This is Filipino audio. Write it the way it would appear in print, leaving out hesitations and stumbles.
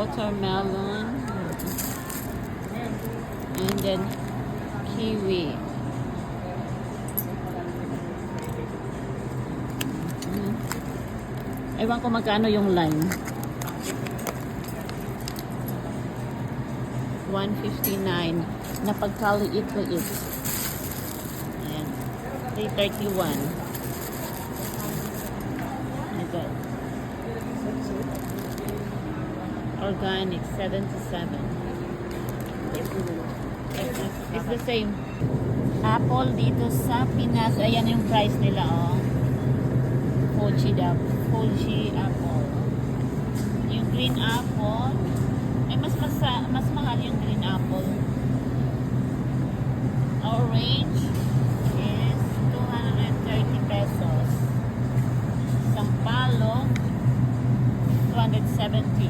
watermelon, and then kiwi. Ewan ko magkano yung lime. 159 na pagkaliit-liit. Ayan. 331. Ito. Organic, 77. It's the same. Apple dito sa Pinas. Ayan yung price nila, oh. Fuji apple. Yung green apple, ay mas mahal yung green